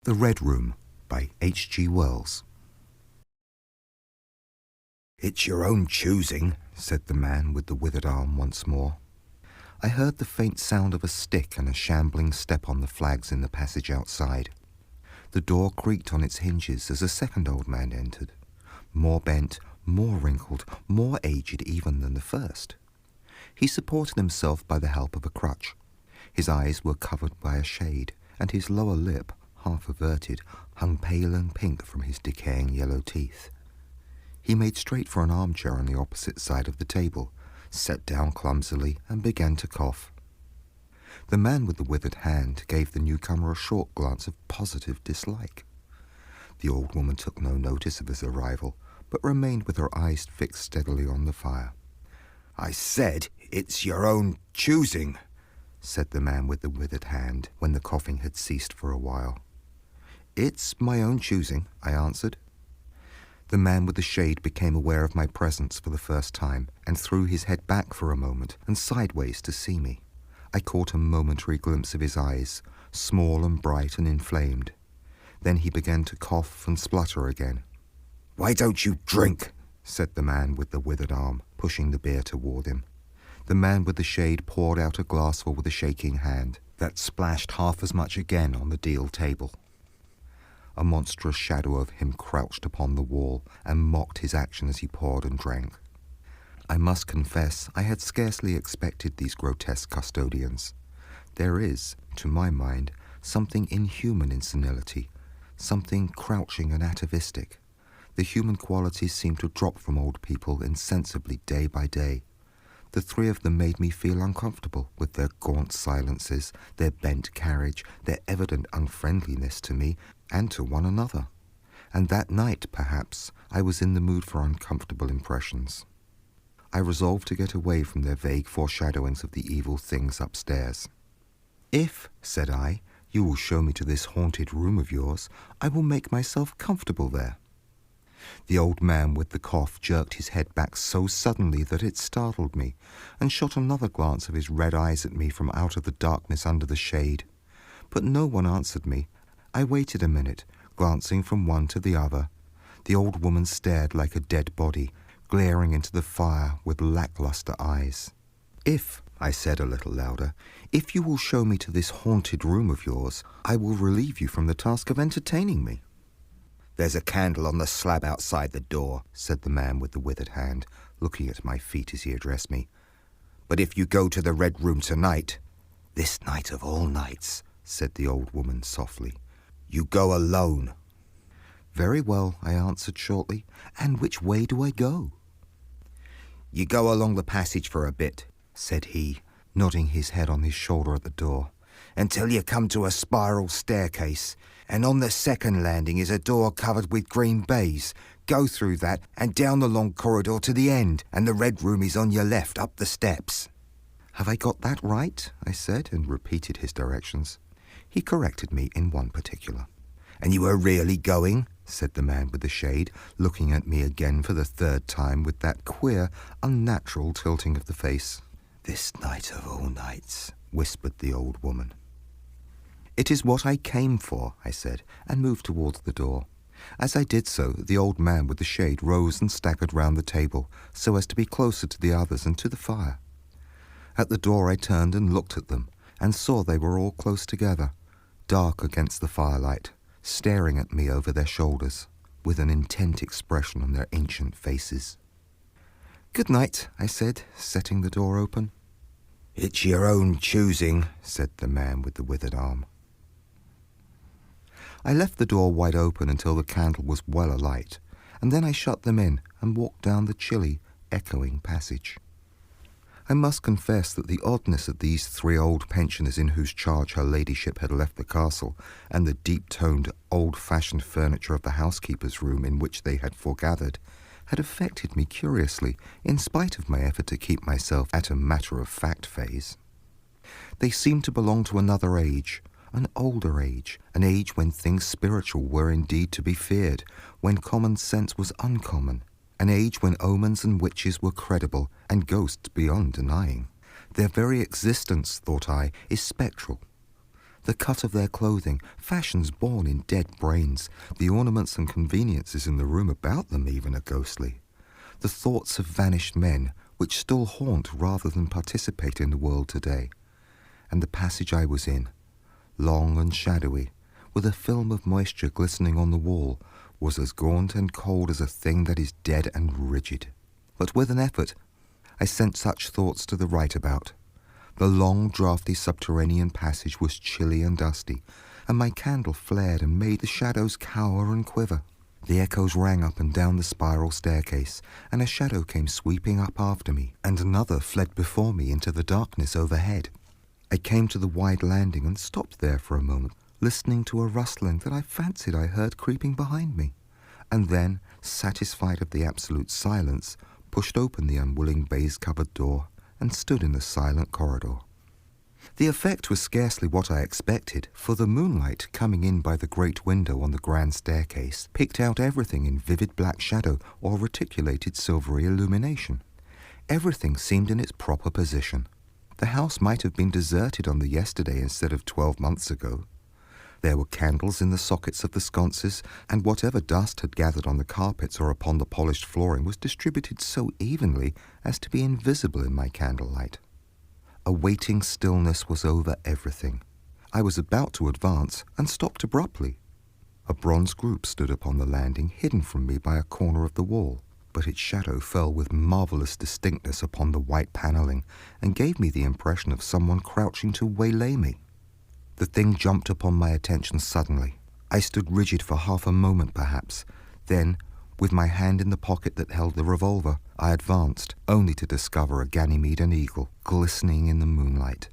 The Red Room by H.G. Wells. "It's your own choosing," said the man with the withered arm once more. I heard the faint sound of a stick and a shambling step on the flags in the passage outside. The door creaked on its hinges as a second old man entered, more bent, more wrinkled, more aged even than the first. He supported himself by the help of a crutch. His eyes were covered by a shade, and his lower lip, half averted, hung pale and pink from his decaying yellow teeth. He made straight for an armchair on the opposite side of the table, sat down clumsily, and began to cough. The man with the withered hand gave the newcomer a short glance of positive dislike. The old woman took no notice of his arrival, but remained with her eyes fixed steadily on the fire. "I said it's your own choosing," said the man with the withered hand, when the coughing had ceased for a while. "It's my own choosing," I answered. The man with the shade became aware of my presence for the first time, and threw his head back for a moment and sideways to see me. I caught a momentary glimpse of his eyes, small and bright and inflamed. Then he began to cough and splutter again. "Why don't you drink?" said the man with the withered arm, pushing the beer toward him. The man with the shade poured out a glassful with a shaking hand that splashed half as much again on the deal table. A monstrous shadow of him crouched upon the wall and mocked his action as he poured and drank. I must confess I had scarcely expected these grotesque custodians. There is, to my mind, something inhuman in senility, something crouching and atavistic. The human qualities seem to drop from old people insensibly day by day. The three of them made me feel uncomfortable with their gaunt silences, their bent carriage, their evident unfriendliness to me and to one another. And that night, perhaps, I was in the mood for uncomfortable impressions. I resolved to get away from their vague foreshadowings of the evil things upstairs. "If," said I, "you will show me to this haunted room of yours, I will make myself comfortable there." The old man with the cough jerked his head back so suddenly that it startled me, and shot another glance of his red eyes at me from out of the darkness under the shade. But no one answered me. I waited a minute, glancing from one to the other. The old woman stared like a dead body, glaring into the fire with lackluster eyes. "If," I said a little louder, "if you will show me to this haunted room of yours, I will relieve you from the task of entertaining me." "There's a candle on the slab outside the door," said the man with the withered hand, looking at my feet as he addressed me. "But if you go to the Red Room tonight—" "This night of all nights," said the old woman softly, "you go alone." "Very well," I answered shortly. "And which way do I go?" "You go along the passage for a bit," said he, nodding his head on his shoulder at the door, "until you come to a spiral staircase, and on the second landing is a door covered with green baize. Go through that and down the long corridor to the end, and the Red Room is on your left up the steps." "Have I got that right?" I said, and repeated his directions. He corrected me in one particular. "And you are really going?" said the man with the shade, looking at me again for the third time with that queer, unnatural tilting of the face. "This night of all nights," whispered the old woman. "It is what I came for," I said, and moved towards the door. As I did so, the old man with the shade rose and staggered round the table, so as to be closer to the others and to the fire. At the door I turned and looked at them, and saw they were all close together, dark against the firelight, staring at me over their shoulders, with an intent expression on their ancient faces. "Good night," I said, setting the door open. "It's your own choosing," said the man with the withered arm. I left the door wide open until the candle was well alight, and then I shut them in and walked down the chilly, echoing passage. I must confess that the oddness of these three old pensioners in whose charge her ladyship had left the castle, and the deep-toned, old-fashioned furniture of the housekeeper's room in which they had foregathered, had affected me curiously, in spite of my effort to keep myself at a matter-of-fact phase. They seemed to belong to another age, an older age, an age when things spiritual were indeed to be feared, when common sense was uncommon, an age when omens and witches were credible and ghosts beyond denying. Their very existence, thought I, is spectral. The cut of their clothing, fashions born in dead brains, the ornaments and conveniences in the room about them even are ghostly. The thoughts of vanished men, which still haunt rather than participate in the world today. And the passage I was in, long and shadowy, with a film of moisture glistening on the wall, was as gaunt and cold as a thing that is dead and rigid. But with an effort, I sent such thoughts to the right about. The long, draughty subterranean passage was chilly and dusty, and my candle flared and made the shadows cower and quiver. The echoes rang up and down the spiral staircase, and a shadow came sweeping up after me, and another fled before me into the darkness overhead. I came to the wide landing and stopped there for a moment, listening to a rustling that I fancied I heard creeping behind me, and then, satisfied of the absolute silence, pushed open the unwilling baize-covered door and stood in the silent corridor. The effect was scarcely what I expected, for the moonlight coming in by the great window on the grand staircase picked out everything in vivid black shadow or reticulated silvery illumination. Everything seemed in its proper position. The house might have been deserted on the yesterday instead of 12 months ago. There were candles in the sockets of the sconces, and whatever dust had gathered on the carpets or upon the polished flooring was distributed so evenly as to be invisible in my candlelight. A waiting stillness was over everything. I was about to advance and stopped abruptly. A bronze group stood upon the landing, hidden from me by a corner of the wall, but its shadow fell with marvelous distinctness upon the white panelling and gave me the impression of someone crouching to waylay me. The thing jumped upon my attention suddenly. I stood rigid for half a moment perhaps. Then, with my hand in the pocket that held the revolver, I advanced, only to discover a Ganymedean eagle glistening in the moonlight.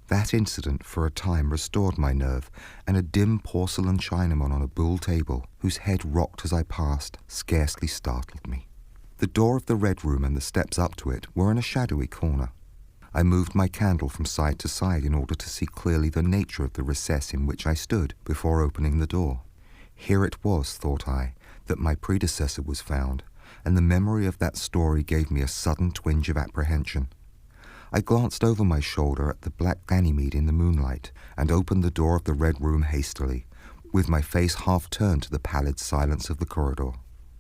That incident for a time restored my nerve, and a dim porcelain Chinaman on a buhl table, whose head rocked as I passed, scarcely startled me. The door of the Red Room and the steps up to it were in a shadowy corner. I moved my candle from side to side in order to see clearly the nature of the recess in which I stood before opening the door. Here it was, thought I, that my predecessor was found, and the memory of that story gave me a sudden twinge of apprehension. I glanced over my shoulder at the black Ganymede in the moonlight, and opened the door of the Red Room hastily, with my face half turned to the pallid silence of the corridor.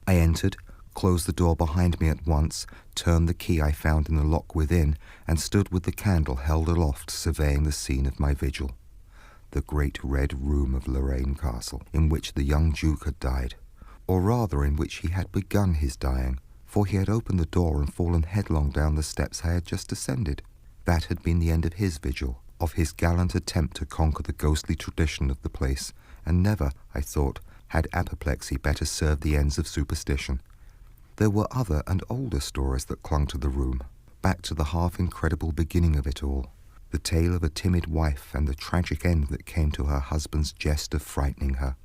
I entered, closed the door behind me at once, turned the key I found in the lock within, and stood with the candle held aloft surveying the scene of my vigil. The great red room of Lorraine Castle, in which the young Duke had died, or rather in which he had begun his dying, for he had opened the door and fallen headlong down the steps I had just ascended. That had been the end of his vigil, of his gallant attempt to conquer the ghostly tradition of the place, and never, I thought, had apoplexy better served the ends of superstition. There were other and older stories that clung to the room, back to the half-incredible beginning of it all, the tale of a timid wife and the tragic end that came to her husband's jest of frightening her.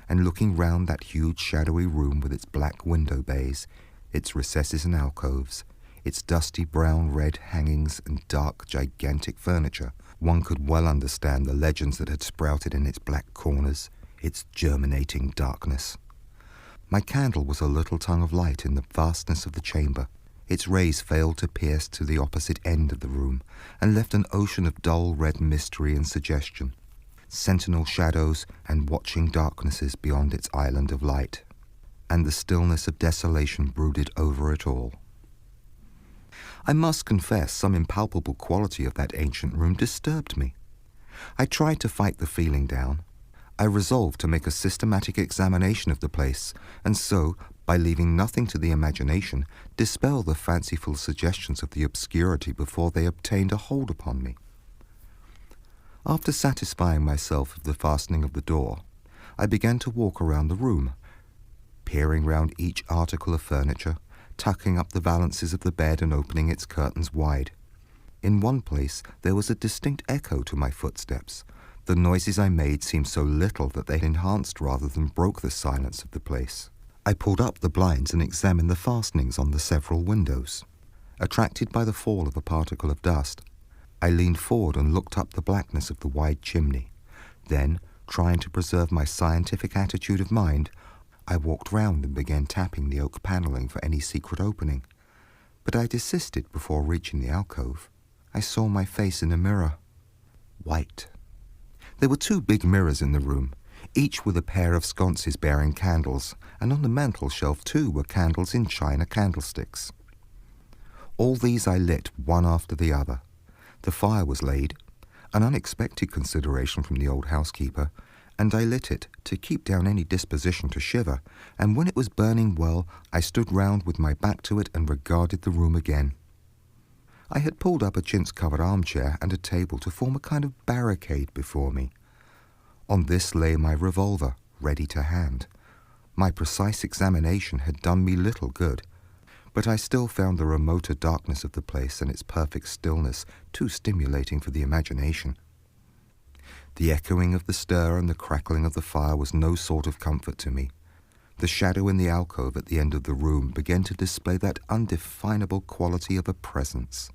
And looking round that huge shadowy room with its black window bays, its recesses and alcoves, its dusty brown-red hangings and dark, gigantic furniture, one could well understand the legends that had sprouted in its black corners, its germinating darkness. My candle was a little tongue of light in the vastness of the chamber. Its rays failed to pierce to the opposite end of the room, and left an ocean of dull red mystery and suggestion, sentinel shadows and watching darknesses beyond its island of light, and the stillness of desolation brooded over it all. I must confess some impalpable quality of that ancient room disturbed me. I tried to fight the feeling down. I resolved to make a systematic examination of the place, and so, by leaving nothing to the imagination, dispel the fanciful suggestions of the obscurity before they obtained a hold upon me. After satisfying myself of the fastening of the door, I began to walk around the room, peering round each article of furniture, tucking up the valances of the bed and opening its curtains wide. In one place there was a distinct echo to my footsteps. The noises I made seemed so little that they enhanced rather than broke the silence of the place. I pulled up the blinds and examined the fastenings on the several windows. Attracted by the fall of a particle of dust, I leaned forward and looked up the blackness of the wide chimney. Then, trying to preserve my scientific attitude of mind, I walked round and began tapping the oak panelling for any secret opening. But I desisted before reaching the alcove. I saw my face in a mirror. White. There were 2 big mirrors in the room, each with a pair of sconces bearing candles, and on the mantel shelf too were candles in china candlesticks. All these I lit one after the other. The fire was laid, an unexpected consideration from the old housekeeper, and I lit it to keep down any disposition to shiver, and when it was burning well, I stood round with my back to it and regarded the room again. I had pulled up a chintz-covered armchair and a table to form a kind of barricade before me. On this lay my revolver, ready to hand. My precise examination had done me little good, but I still found the remoter darkness of the place and its perfect stillness too stimulating for the imagination. The echoing of the stir and the crackling of the fire was no sort of comfort to me. The shadow in the alcove at the end of the room began to display that undefinable quality of a presence,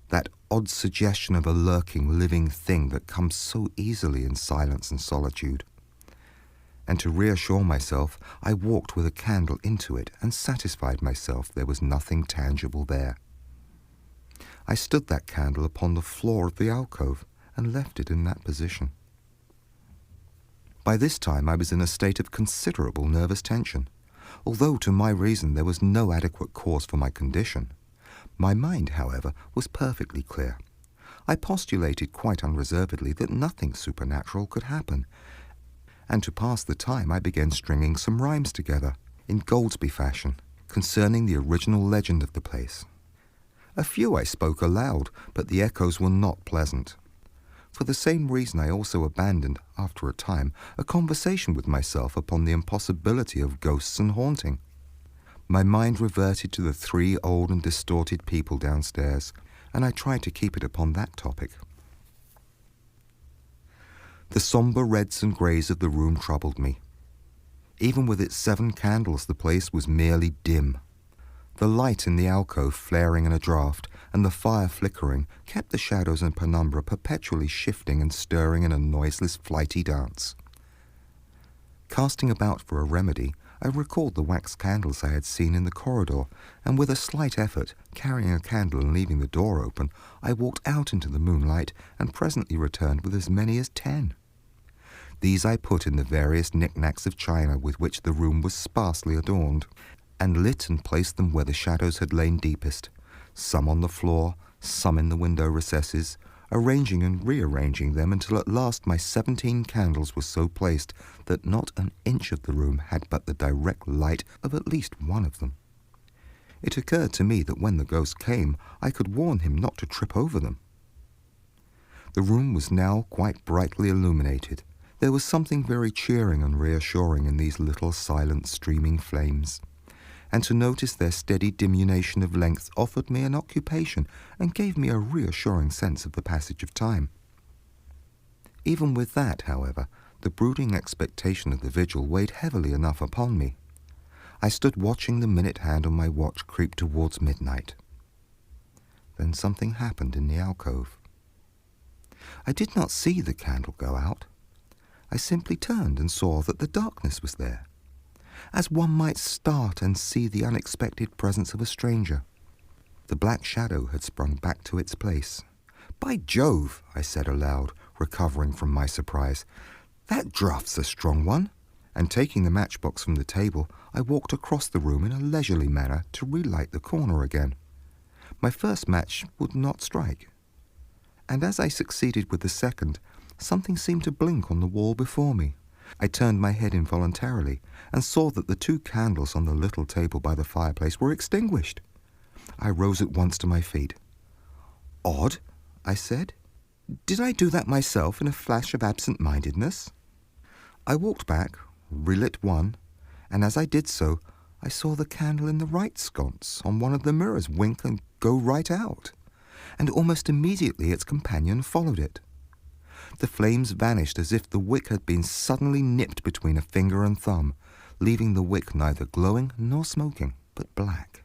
that odd suggestion of a lurking, living thing that comes so easily in silence and solitude. And to reassure myself, I walked with a candle into it and satisfied myself there was nothing tangible there. I stood that candle upon the floor of the alcove and left it in that position. By this time I was in a state of considerable nervous tension, although to my reason there was no adequate cause for my condition. My mind, however, was perfectly clear. I postulated quite unreservedly that nothing supernatural could happen, and to pass the time I began stringing some rhymes together, in Goldsby fashion, concerning the original legend of the place. A few I spoke aloud, but the echoes were not pleasant. For the same reason I also abandoned, after a time, a conversation with myself upon the impossibility of ghosts and haunting. My mind reverted to the 3 old and distorted people downstairs, and I tried to keep it upon that topic. The sombre reds and greys of the room troubled me. Even with its 7 candles, the place was merely dim. The light in the alcove flaring in a draught, and the fire flickering, kept the shadows and penumbra perpetually shifting and stirring in a noiseless, flighty dance. Casting about for a remedy, I recalled the wax candles I had seen in the corridor, and with a slight effort, carrying a candle and leaving the door open, I walked out into the moonlight and presently returned with as many as 10. These I put in the various knick-knacks of china with which the room was sparsely adorned, and lit and placed them where the shadows had lain deepest, some on the floor, some in the window recesses, arranging and rearranging them until at last my 17 candles were so placed that not an inch of the room had but the direct light of at least one of them. It occurred to me that when the ghost came, I could warn him not to trip over them. The room was now quite brightly illuminated. There was something very cheering and reassuring in these little silent streaming flames, and to notice their steady diminution of length offered me an occupation and gave me a reassuring sense of the passage of time. Even with that, however, the brooding expectation of the vigil weighed heavily enough upon me. I stood watching the minute hand on my watch creep towards midnight. Then something happened in the alcove. I did not see the candle go out. I simply turned and saw that the darkness was there, as one might start and see the unexpected presence of a stranger. The black shadow had sprung back to its place. "By Jove," I said aloud, recovering from my surprise, "that draft's a strong one." And taking the matchbox from the table, I walked across the room in a leisurely manner to relight the corner again. My first match would not strike, and as I succeeded with the second, something seemed to blink on the wall before me. I turned my head involuntarily and saw that the 2 candles on the little table by the fireplace were extinguished. I rose at once to my feet. "Odd," I said. "Did I do that myself in a flash of absent-mindedness?" I walked back, relit one, and as I did so, I saw the candle in the right sconce on one of the mirrors wink and go right out, and almost immediately its companion followed it. The flames vanished as if the wick had been suddenly nipped between a finger and thumb, leaving the wick neither glowing nor smoking, but black.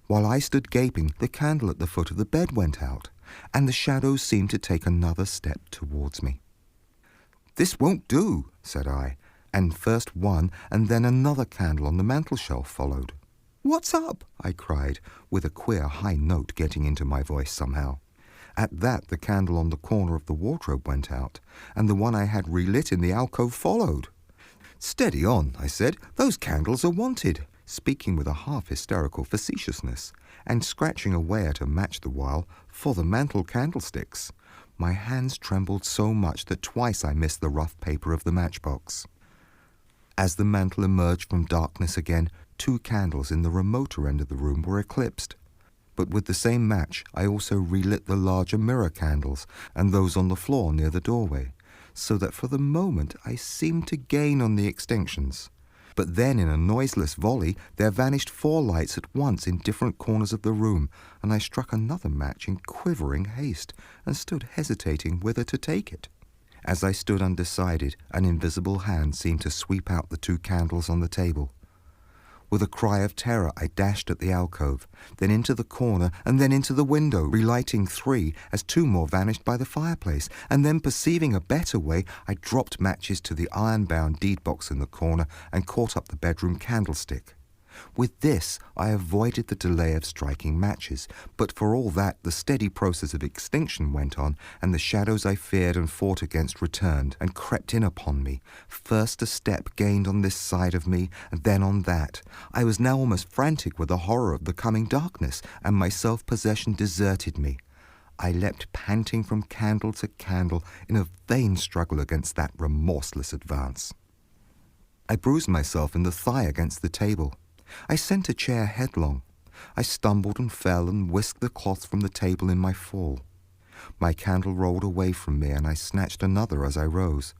While I stood gaping, the candle at the foot of the bed went out, and the shadows seemed to take another step towards me. "This won't do," said I, and first one and then another candle on the mantel-shelf followed. "What's up?" I cried, with a queer high note getting into my voice somehow. At that, the candle on the corner of the wardrobe went out, and the one I had relit in the alcove followed. "Steady on," I said. "Those candles are wanted," speaking with a half-hysterical facetiousness, and scratching away at a match the while for the mantel candlesticks. My hands trembled so much that twice I missed the rough paper of the matchbox. As the mantel emerged from darkness again, 2 candles in the remoter end of the room were eclipsed. But with the same match, I also relit the larger mirror candles and those on the floor near the doorway, so that for the moment I seemed to gain on the extinctions. But then, in a noiseless volley, there vanished 4 lights at once in different corners of the room, and I struck another match in quivering haste, and stood hesitating whither to take it. As I stood undecided, an invisible hand seemed to sweep out the 2 candles on the table. With a cry of terror, I dashed at the alcove, then into the corner, and then into the window, relighting 3 as 2 more vanished by the fireplace, and then, perceiving a better way, I dropped matches to the iron-bound deed box in the corner and caught up the bedroom candlestick. With this, I avoided the delay of striking matches, but for all that, the steady process of extinction went on, and the shadows I feared and fought against returned and crept in upon me. First a step gained on this side of me, and then on that. I was now almost frantic with the horror of the coming darkness, and my self-possession deserted me. I leapt panting from candle to candle in a vain struggle against that remorseless advance. I bruised myself in the thigh against the table. I sent a chair headlong. I stumbled and fell and whisked the cloth from the table in my fall. My candle rolled away from me, and I snatched another as I rose.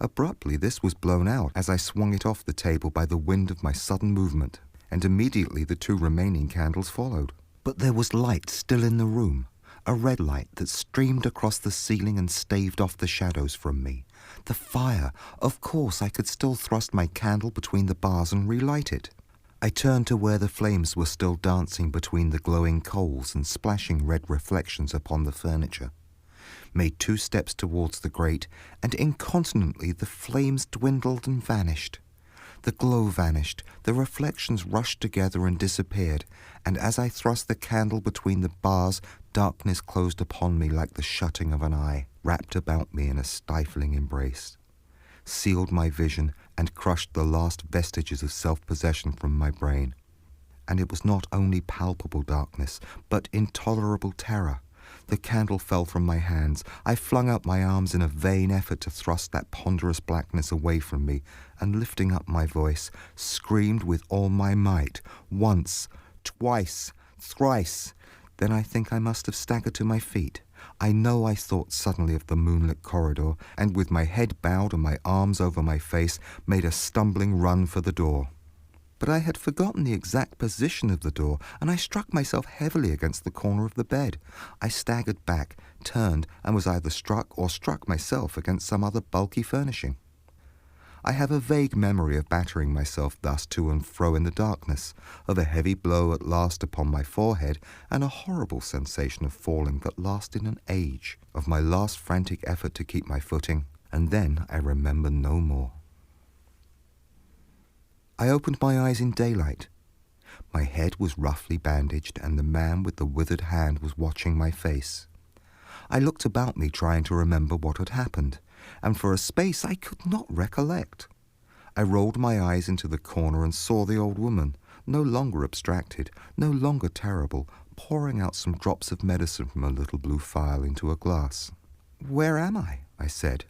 Abruptly this was blown out as I swung it off the table by the wind of my sudden movement, and immediately the 2 remaining candles followed. But there was light still in the room, a red light that streamed across the ceiling and staved off the shadows from me. The fire! Of course I could still thrust my candle between the bars and relight it. I turned to where the flames were still dancing between the glowing coals and splashing red reflections upon the furniture, made 2 steps towards the grate, and incontinently the flames dwindled and vanished. The glow vanished, the reflections rushed together and disappeared, and as I thrust the candle between the bars, darkness closed upon me like the shutting of an eye, wrapped about me in a stifling embrace, sealed my vision, and crushed the last vestiges of self-possession from my brain. And it was not only palpable darkness, but intolerable terror. The candle fell from my hands. I flung out my arms in a vain effort to thrust that ponderous blackness away from me, and lifting up my voice, screamed with all my might, once, twice, thrice. Then I think I must have staggered to my feet. I know I thought suddenly of the moonlit corridor, and with my head bowed and my arms over my face, made a stumbling run for the door. But I had forgotten the exact position of the door, and I struck myself heavily against the corner of the bed. I staggered back, turned, and was either struck or struck myself against some other bulky furnishing. I have a vague memory of battering myself thus to and fro in the darkness, of a heavy blow at last upon my forehead, and a horrible sensation of falling that lasted an age, of my last frantic effort to keep my footing, and then I remember no more. I opened my eyes in daylight. My head was roughly bandaged, and the man with the withered hand was watching my face. I looked about me trying to remember what had happened, and for a space I could not recollect. I rolled my eyes into the corner and saw the old woman, no longer abstracted, no longer terrible, pouring out some drops of medicine from a little blue phial into a glass. "Where am I?" I said.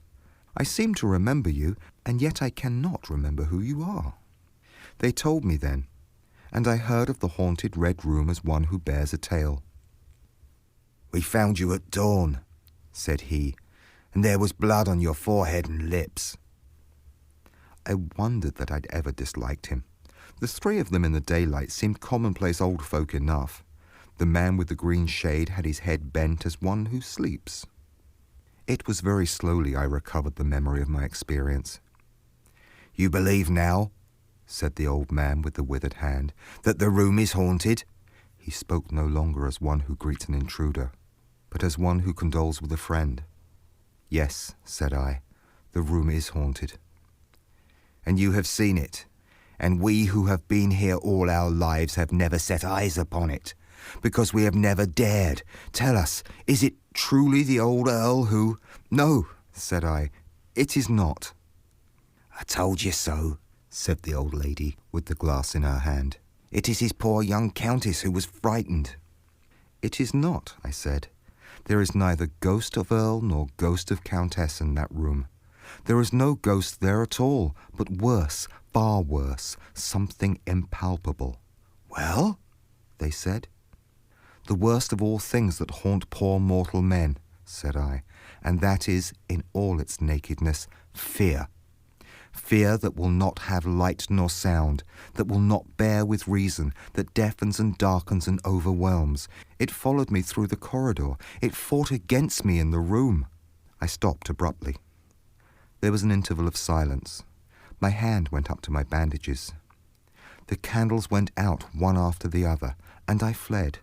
"I seem to remember you, and yet I cannot remember who you are." They told me then, and I heard of the haunted red room as one who bears a tale. "We found you at dawn," said he, "and there was blood on your forehead and lips." I wondered that I'd ever disliked him. The 3 of them in the daylight seemed commonplace old folk enough. The man with the green shade had his head bent as one who sleeps. It was very slowly I recovered the memory of my experience. "You believe now," said the old man with the withered hand, "that the room is haunted?" He spoke no longer as one who greets an intruder, but as one who condoles with a friend. "Yes," said I, "the room is haunted." "And you have seen it, and we who have been here all our lives have never set eyes upon it. because we have never dared. Tell us, is it truly the old Earl who—" "No," said I, "it is not." "I told you so," said the old lady with the glass in her hand. "It is his poor young countess who was frightened." "It is not," I said. "There is neither ghost of Earl nor ghost of Countess in that room. There is no ghost there at all, but worse, far worse, something impalpable." "Well?" they said. "The worst of all things that haunt poor mortal men," said I, "and that is, in all its nakedness, fear. Fear that will not have light nor sound, that will not bear with reason, that deafens and darkens and overwhelms. It followed me through the corridor. It fought against me in the room." I stopped abruptly. There was an interval of silence. My hand went up to my bandages. The candles went out one after the other, and I fled.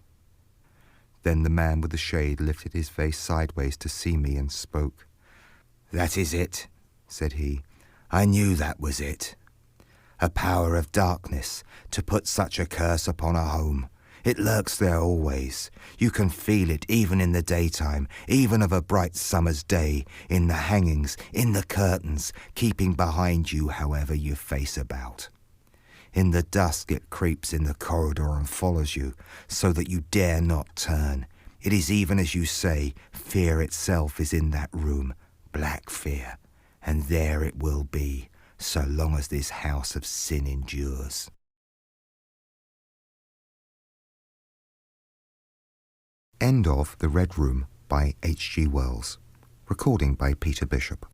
Then the man with the shade lifted his face sideways to see me and spoke. "That is it," said he. "I knew that was it. A power of darkness to put such a curse upon a home. It lurks there always. You can feel it even in the daytime, even of a bright summer's day, in the hangings, in the curtains, keeping behind you however you face about. In the dusk it creeps in the corridor and follows you, so that you dare not turn. It is even as you say, fear itself is in that room, black fear, and there it will be, so long as this house of sin endures." End of The Red Room by H.G. Wells. Recording by Peter Bishop.